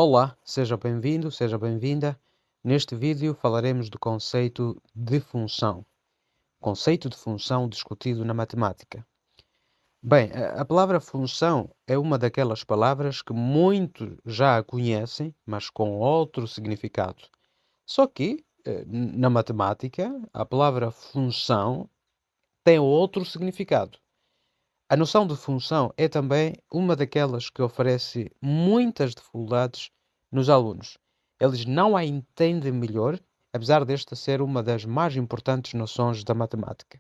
Olá, seja bem-vindo, seja bem-vinda. Neste vídeo falaremos do conceito de função. Conceito de função discutido na matemática. Bem, a palavra função é uma daquelas palavras que muitos já a conhecem, mas com outro significado. Só que, na matemática, a palavra função tem outro significado. A noção de função é também uma daquelas que oferece muitas dificuldades nos alunos. Eles não a entendem melhor, apesar desta ser uma das mais importantes noções da matemática.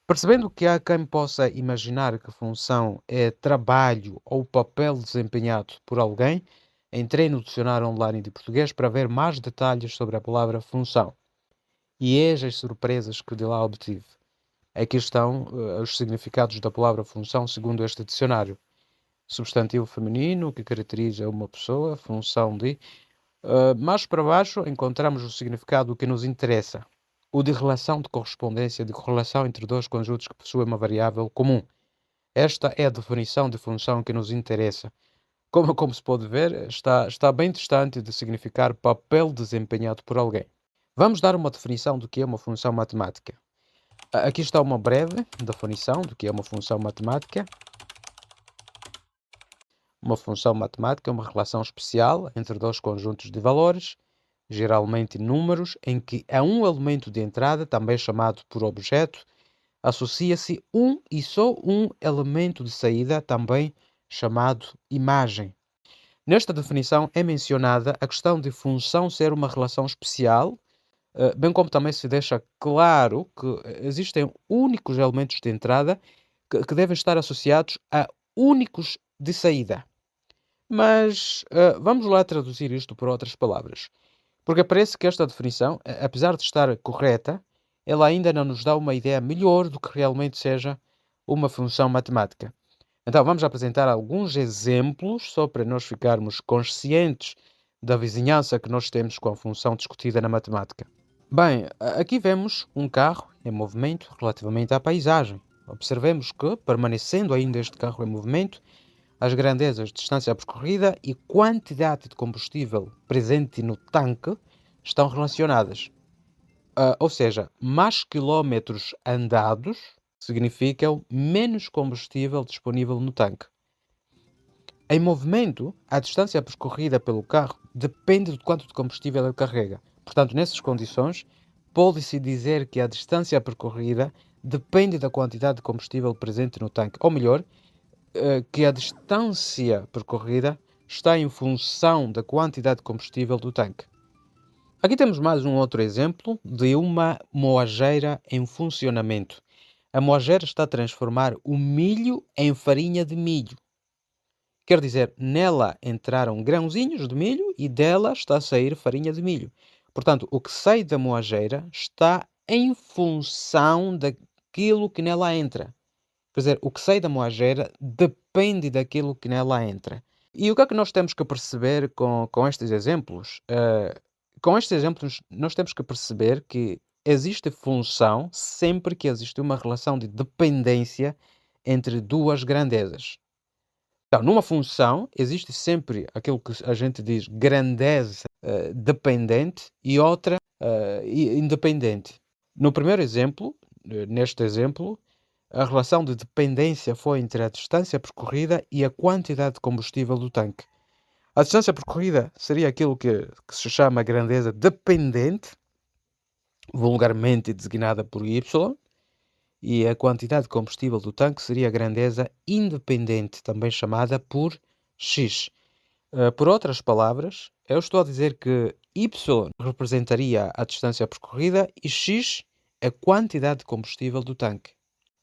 Percebendo que há quem possa imaginar que função é trabalho ou papel desempenhado por alguém, entrei no dicionário online de português para ver mais detalhes sobre a palavra função. E eis as surpresas que de lá obtive. Aqui estão os significados da palavra função segundo este dicionário. Substantivo feminino que caracteriza uma pessoa, função de. Mais para baixo encontramos o significado que nos interessa, o de relação de correspondência, de correlação entre dois conjuntos que possuem uma variável comum. Esta é a definição de função que nos interessa. Como se pode ver, está bem distante de significar papel desempenhado por alguém. Vamos dar uma definição do que é uma função matemática. Aqui está uma breve definição do que é uma função matemática. Uma função matemática é uma relação especial entre dois conjuntos de valores, geralmente números, em que a um elemento de entrada, também chamado por objeto, associa-se um e só um elemento de saída, também chamado imagem. Nesta definição é mencionada a questão de função ser uma relação especial, bem como também se deixa claro que existem únicos elementos de entrada que devem estar associados a únicos de saída. Mas vamos lá traduzir isto por outras palavras. Porque parece que esta definição, apesar de estar correta, ela ainda não nos dá uma ideia melhor do que realmente seja uma função matemática. Então vamos apresentar alguns exemplos só para nós ficarmos conscientes da vizinhança que nós temos com a função discutida na matemática. Bem, aqui vemos um carro em movimento relativamente à paisagem. Observemos que, permanecendo ainda este carro em movimento, as grandezas de distância percorrida e quantidade de combustível presente no tanque estão relacionadas. Ou seja, mais quilómetros andados significam menos combustível disponível no tanque. Em movimento, a distância percorrida pelo carro depende de quanto de combustível ele carrega. Portanto, nessas condições, pode-se dizer que a distância percorrida depende da quantidade de combustível presente no tanque. Ou melhor, que a distância percorrida está em função da quantidade de combustível do tanque. Aqui temos mais um outro exemplo de uma moageira em funcionamento. A moageira está a transformar o milho em farinha de milho. Quer dizer, nela entraram grãozinhos de milho e dela está a sair farinha de milho. Portanto, o que sai da moageira está em função daquilo que nela entra. Quer dizer, o que sai da moageira depende daquilo que nela entra. E o que é que nós temos que perceber com estes exemplos? Com estes exemplos, nós temos que perceber que existe função sempre que existe uma relação de dependência entre duas grandezas. Então, numa função, existe sempre aquilo que a gente diz grandeza dependente e outra independente. No primeiro exemplo, neste exemplo, a relação de dependência foi entre a distância percorrida e a quantidade de combustível do tanque. A distância percorrida seria aquilo que se chama grandeza dependente, vulgarmente designada por Y, e a quantidade de combustível do tanque seria a grandeza independente, também chamada por X. Por outras palavras, eu estou a dizer que Y representaria a distância percorrida e X a quantidade de combustível do tanque.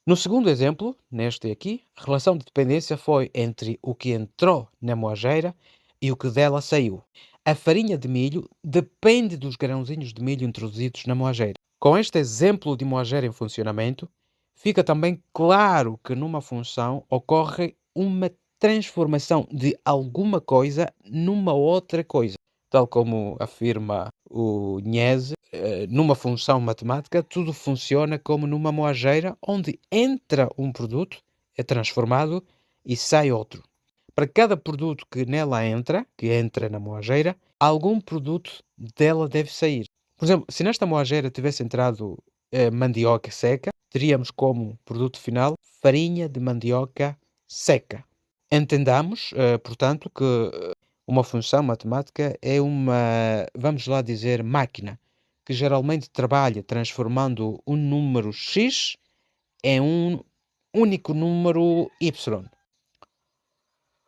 No segundo exemplo, neste aqui, a relação de dependência foi entre o que entrou na moageira e o que dela saiu. A farinha de milho depende dos grãozinhos de milho introduzidos na moageira. Com este exemplo de moageira em funcionamento, fica também claro que numa função ocorre uma transformação de alguma coisa numa outra coisa. Tal como afirma o Niese, numa função matemática, tudo funciona como numa moageira, onde entra um produto, é transformado e sai outro. para cada produto que nela entra, que entra na moageira, algum produto dela deve sair. Por exemplo, se nesta moageira tivesse entrado mandioca seca, teríamos como produto final farinha de mandioca seca. Entendamos, portanto, que uma função matemática é uma, vamos lá dizer, máquina, que geralmente trabalha transformando um número x em um único número y.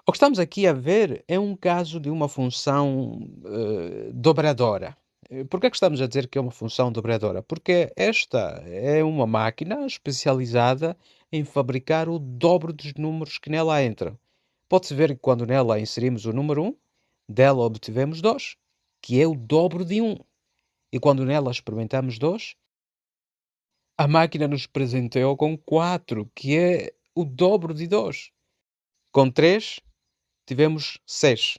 O que estamos aqui a ver é um caso de uma função dobradora. Por que é que estamos a dizer que é uma função dobradora? Porque esta é uma máquina especializada em fabricar o dobro dos números que nela entram. Pode-se ver que quando nela inserimos o número 1, dela obtivemos 2, que é o dobro de 1. E quando nela experimentamos 2, a máquina nos presenteou com 4, que é o dobro de 2. Com 3, tivemos 6.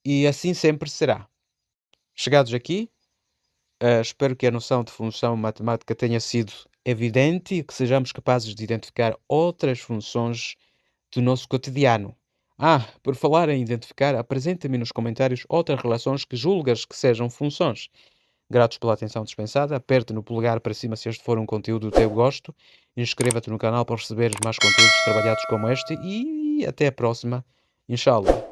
E assim sempre será. Chegados aqui, espero que a noção de função matemática tenha sido evidente e que sejamos capazes de identificar outras funções do nosso cotidiano. Por falar em identificar, apresenta-me nos comentários outras relações que julgas que sejam funções. Gratos pela atenção dispensada, aperte no polegar para cima se este for um conteúdo do teu gosto, inscreva-te no canal para receberes mais conteúdos trabalhados como este e até a próxima, inshallah.